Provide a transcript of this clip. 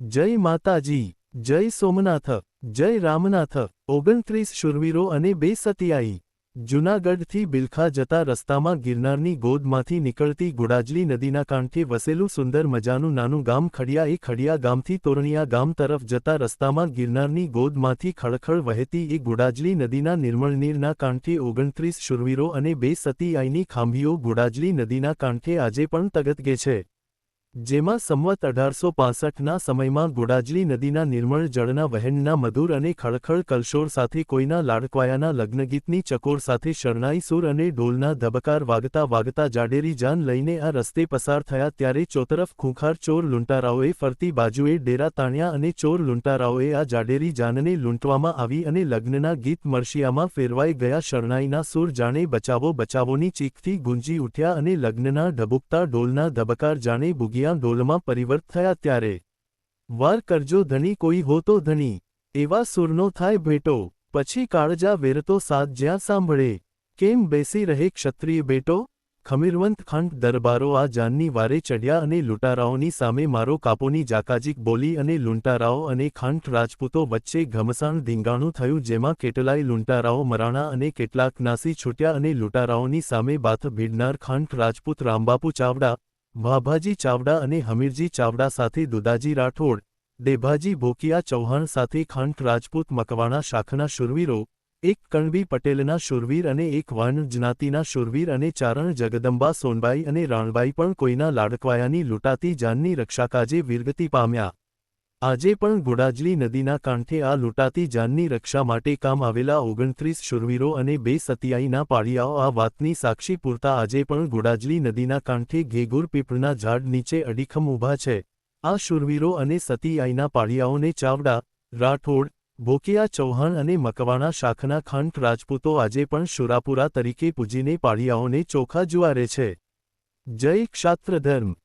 જય માતાજી, જય સોમનાથ, જય રામનાથ। 29 શૂરવીરો અને 2 સતિયાઈ। જૂનાગઢથી બિલખા જતા રસ્તામાં ગિરનારની ગોદમાંથી નીકળતી ગુડાજલી નદીના કાંઠે વસેલું સુંદર મજાનું નાનું ગામ ખડિયા। એ ખડિયા ગામથી તોરણિયા ગામ તરફ જતા રસ્તામાં ગિરનારની ગોદમાંથી ખળખળ વહેતી એ ગુડાજલી નદીના નિર્મળ નીરના કાંઠે 29 શૂરવીરો અને 2 સતિયાઈની ખાંભીઓ ગુડાજલી નદીના કાંઠે આજે પણ તગતગે છે, જેમાં સંવત 1865ના સમયમાં ગુડાજલી નદીના નિર્મળ જળના વહેણના મધુર અને ખળખળ કલશોર સાથે કોઈના લાડકવાયાના લગ્નગીતની ચકોર સાથે શરણાઈ સૂર અને ઢોલના ધબકાર વાગતા વાગતા જાડેરી જાન લઈને આ રસ્તે પસાર થયા ત્યારે ચોતરફ ખૂંખાર ચોર લૂંટારાઓએ ફરતી બાજુએ ડેરા તાણ્યા અને ચોર લૂંટારાઓએ આ જાડેરી જાનને લૂંટવામાં આવી અને લગ્નના ગીત મળશિયામાં ફેરવાઈ ગયા। શરણાઈના સૂર જાણે બચાવો બચાવોની ચીખથી ગુંજી ઉઠ્યા અને લગ્નના ઢબુકતા ઢોલના ધબકાર જાણે બુગી ઢોલમાં પરિવર્ત થયા ત્યારે વાર કરજો ધણી કોઈ હો તો ધણી, એવા સૂરનો થાય ભેટો, પછી કાળજા વેરતો સાથ જ્યાં સાંભળે, કેમ બેસી રહે ક્ષત્રિય બેટો। ખમીરવંત ખાંટ દરબારો આ જાનની વારે ચડ્યા અને લૂંટારાઓની સામે મારો કાપોની જાકાજીક બોલી અને લૂંટારાઓ અને ખાંટ રાજપૂતો વચ્ચે ઘમસાણ ધીંગાણું થયું, જેમાં કેટલાય લૂંટારાઓ મરાણા અને કેટલાક નાસી છૂટ્યા અને લૂંટારાઓની સામે બાથ ભીડનાર ખાંટ રાજપૂત રામબાપુ ચાવડા, ભાભાજી ચાવડા અને હમીરજી ચાવડા સાથે દુદાજી રાઠોડ, દેભાજી ભોકિયા ચૌહાણ સાથે ખાંટ રાજપૂત મકવાણા શાખના શૂરવીરો, એક કણબી પટેલના શૂરવીર અને એક વાણ જ્ઞાતિના શૂરવીર અને ચારણ જગદંબા સોનબાઈ અને રાણબાઈ પણ કોઈના લાડકવાયાની લૂંટાતી જાનની રક્ષાકાજે વીરગતિ પામ્યા। આજે પણ ગુડાજલી નદીના કાંઠે આ લૂંટાતી જાનની રક્ષા માટે કામ આવેલા 29 શૂરવીરો અને 2 સતિયાઈના પાળિયાઓ આ વાતની સાક્ષી પૂરતા આજે પણ ગુડાજલી નદીના કાંઠે ઘેગુર પીપળના ઝાડ નીચે અડીખમ ઊભા છે। આ શૂરવીરો અને સતિયાઈના પાળિયાઓને ચાવડા, રાઠોડ, ભોકિયા ચૌહાણ અને મકવાણા શાખના ખાંટ રાજપૂતો આજે પણ શુરાપુરા તરીકે પૂજીને પાળિયાઓને ચોખા જુવારે છે। જય ક્ષાત્ર ધર્મ।